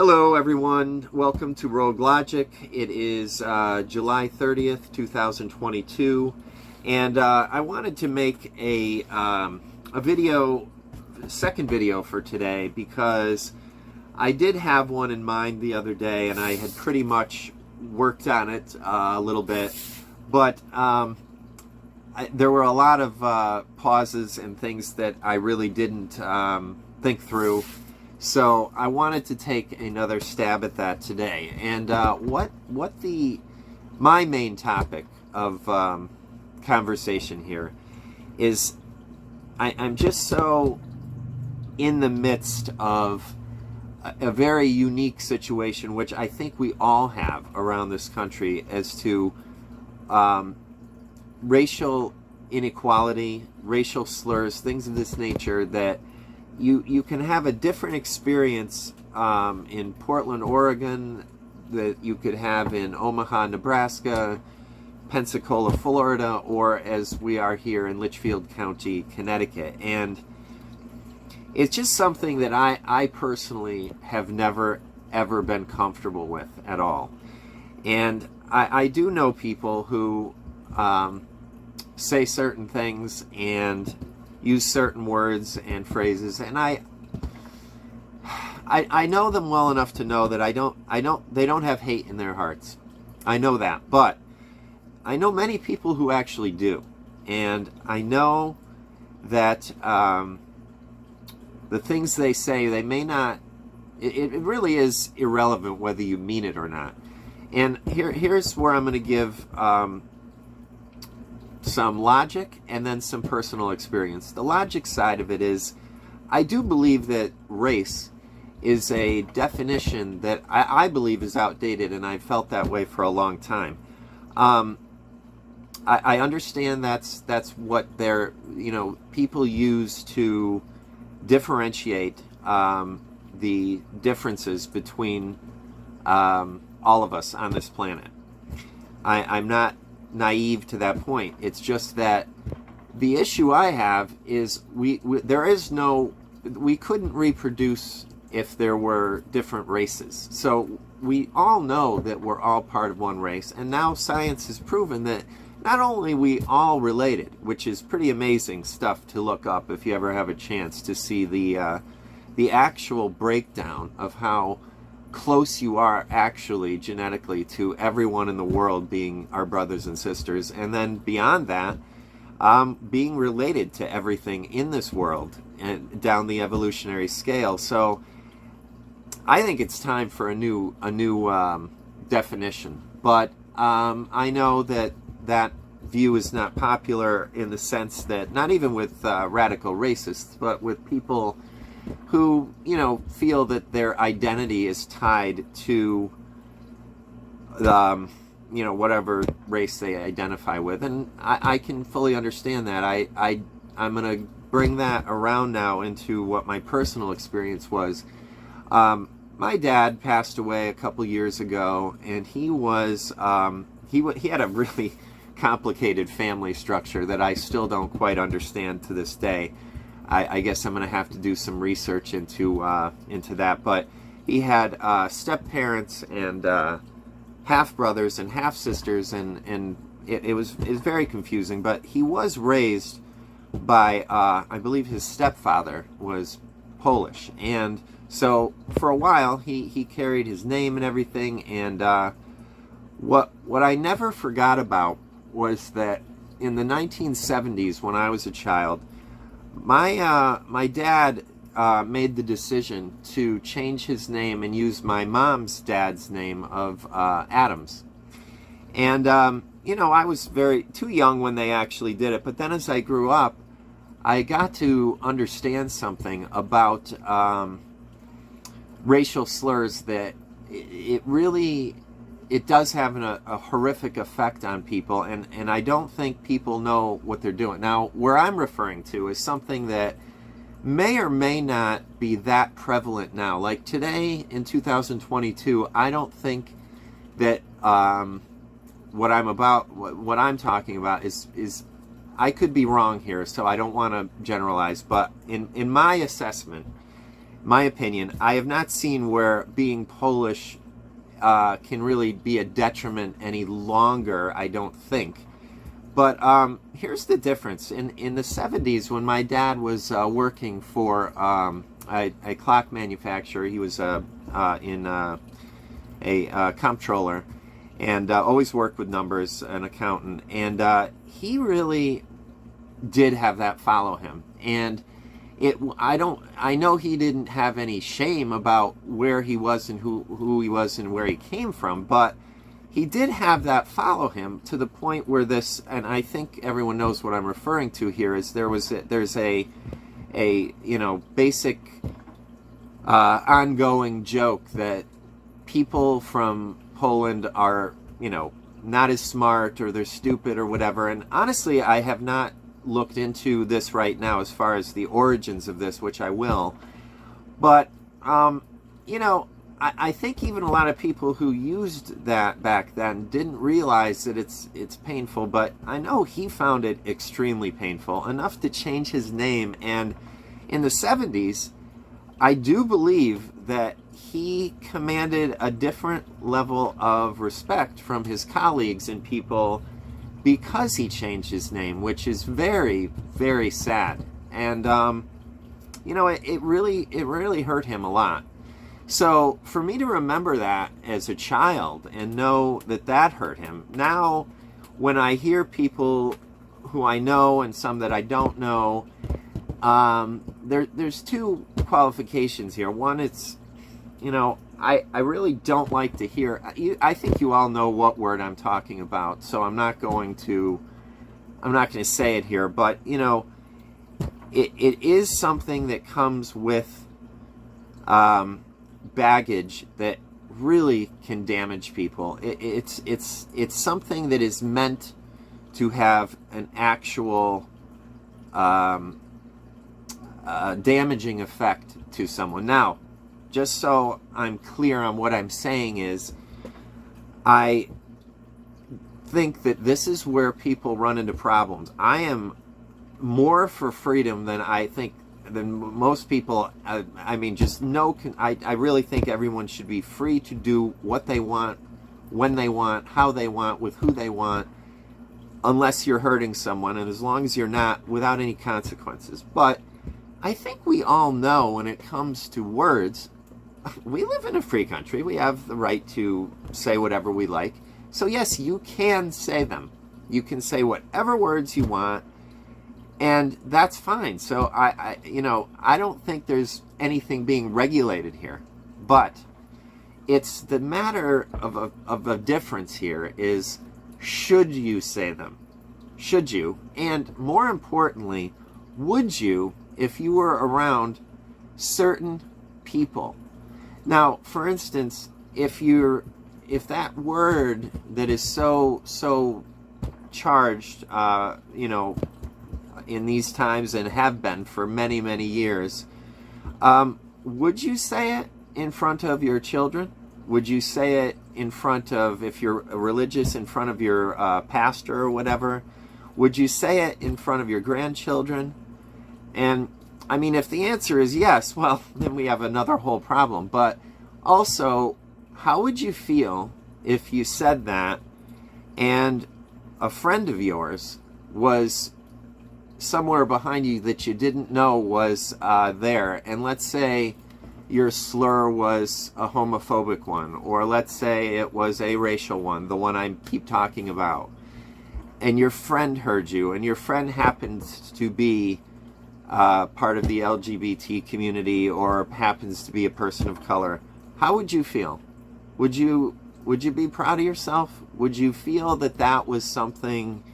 Hello everyone, welcome to Rogue Logic. It is July 30th, 2022, and I wanted to make a second video for today because I did have one in mind the other day and I had pretty much worked on it a little bit, but there were a lot of pauses and things that I really didn't think through. So I wanted to take another stab at that today. And my main topic of conversation here is I'm just so in the midst of a very unique situation, which I think we all have around this country, as to racial inequality, racial slurs, things of this nature that you can have a different experience in Portland, Oregon, that you could have in Omaha, Nebraska, Pensacola, Florida, or as we are here in Litchfield County, Connecticut. And it's just something that I personally have never, ever been comfortable with at all. And I do know people who say certain things and use certain words and phrases, and I know them well enough to know that they don't have hate in their hearts. I know that, but I know many people who actually do, and I know that the things they say, they may not. It really is irrelevant whether you mean it or not. And here's where I'm going to give some logic and then some personal experience. The logic side of it is, I do believe that race is a definition that I believe is outdated, and I've felt that way for a long time. I understand that's what people use to differentiate the differences between all of us on this planet. I'm not naive to that point. It's just that the issue I have is we couldn't reproduce if there were different races. So we all know that we're all part of one race, and now science has proven that not only we all related, which is pretty amazing stuff to look up if you ever have a chance to see the actual breakdown of how close you are actually genetically to everyone in the world being our brothers and sisters, and then beyond that, being related to everything in this world and down the evolutionary scale. So I think it's time for a new definition, but I know that view is not popular in the sense that, not even with radical racists, but with people who feel that their identity is tied to whatever race they identify with. And I can fully understand that. I'm going to bring that around now into what my personal experience was. My dad passed away a couple years ago, and he was he had a really complicated family structure that I still don't quite understand to this day. I guess I'm going to have to do some research into that. But he had step-parents and half-brothers and half-sisters, and it was very confusing. But he was raised by, I believe his stepfather was Polish. And so for a while, he carried his name and everything. And what I never forgot about was that in the 1970s, when I was a child, my dad made the decision to change his name and use my mom's dad's name of Adams. And I was too young when they actually did it. But then as I grew up, I got to understand something about racial slurs, that it does have a horrific effect on people, and I don't think people know what they're doing. Now, where I'm referring to is something that may or may not be that prevalent now. Like today in 2022, I don't think that what I'm talking about is I could be wrong here, so I don't want to generalize, but in my assessment, my opinion, I have not seen where being Polish can really be a detriment any longer, I don't think. But here's the difference. In the 70s, when my dad was working for a clock manufacturer, he was in a comptroller, and always worked with numbers, an accountant, and he really did have that follow him. And I know he didn't have any shame about where he was and who he was and where he came from, but he did have that follow him to the point where this, and I think everyone knows what I'm referring to here, is there's a basic ongoing joke that people from Poland are, not as smart, or they're stupid or whatever. And honestly, I have not looked into this right now as far as the origins of this, which I will. But, I think even a lot of people who used that back then didn't realize that it's painful, but I know he found it extremely painful, enough to change his name. And in the 70s, I do believe that he commanded a different level of respect from his colleagues and people because he changed his name, which is very, very sad. And, it really hurt him a lot. So for me to remember that as a child and know that hurt him, now when I hear people who I know and some that I don't know, there's two qualifications here. One, it's, I really don't like to hear, I think you all know what word I'm talking about, so I'm not going to say it here, but, it is something that comes with baggage that really can damage people. It's something that is meant to have an actual damaging effect to someone. Now, just so I'm clear on what I'm saying is, I think that this is where people run into problems. I am more for freedom than most people. I really think everyone should be free to do what they want, when they want, how they want, with who they want, unless you're hurting someone, and as long as you're not, without any consequences. But I think we all know, when it comes to words, we live in a free country. We have the right to say whatever we like. So yes, you can say them. You can say whatever words you want, and that's fine. So I don't think there's anything being regulated here. But it's the matter of a difference here is, should you say them? Should you? And more importantly, would you, if you were around certain people? Now, for instance, if that word that is so charged, in these times, and have been for many, many years, would you say it in front of your children? Would you say it in front of, if you're religious, in front of your pastor or whatever? Would you say it in front of your grandchildren? And I mean, if the answer is yes, well, then we have another whole problem. But also, how would you feel if you said that and a friend of yours was somewhere behind you that you didn't know was there, and let's say your slur was a homophobic one, or let's say it was a racial one, the one I keep talking about, and your friend heard you, and your friend happens to be part of the LGBT community, or happens to be a person of color, how would you feel? Would you be proud of yourself? Would you feel that was something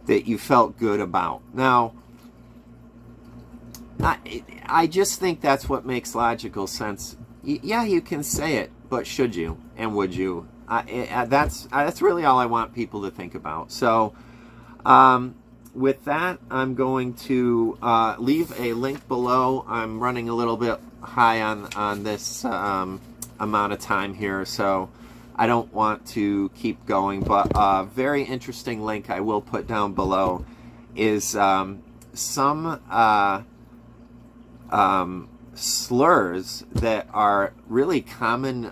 that you felt good about? Now, I just think that's what makes logical sense. Yeah, you can say it, but should you, and would you? That's really all I want people to think about. So, with that, I'm going to leave a link below. I'm running a little bit high on this amount of time here, so I don't want to keep going, but a very interesting link I will put down below is some slurs that are really common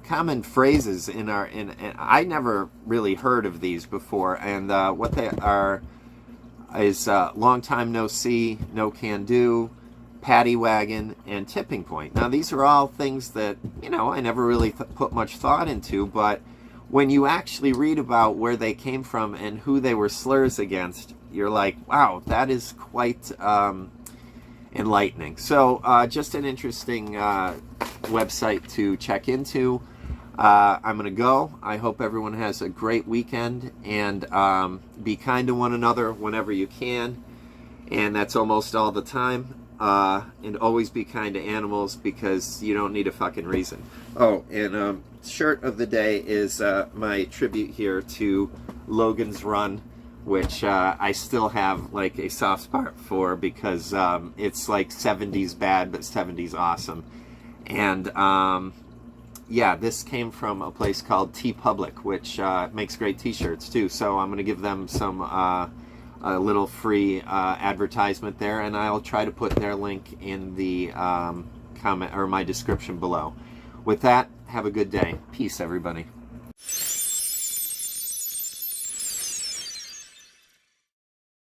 common phrases in our and I never really heard of these before, and what they are is long time no see, no can do, paddy wagon, and tipping point. Now these are all things that, you know, I never really put much thought into, but when you actually read about where they came from and who they were slurs against, you're like, wow, that is quite enlightening. So just an interesting website to check into. I'm going to go. I hope everyone has a great weekend, and be kind to one another whenever you can. And that's almost all the time. And always be kind to animals, because you don't need a fucking reason. Oh, and shirt of the day is my tribute here to Logan's Run, which I still have like a soft spot for, because it's like 70s bad but 70s awesome. And yeah, this came from a place called TeePublic, which makes great t-shirts too. So I'm going to give them some a little free advertisement there, and I'll try to put their link in the comment or my description below. With that, have a good day. Peace, everybody.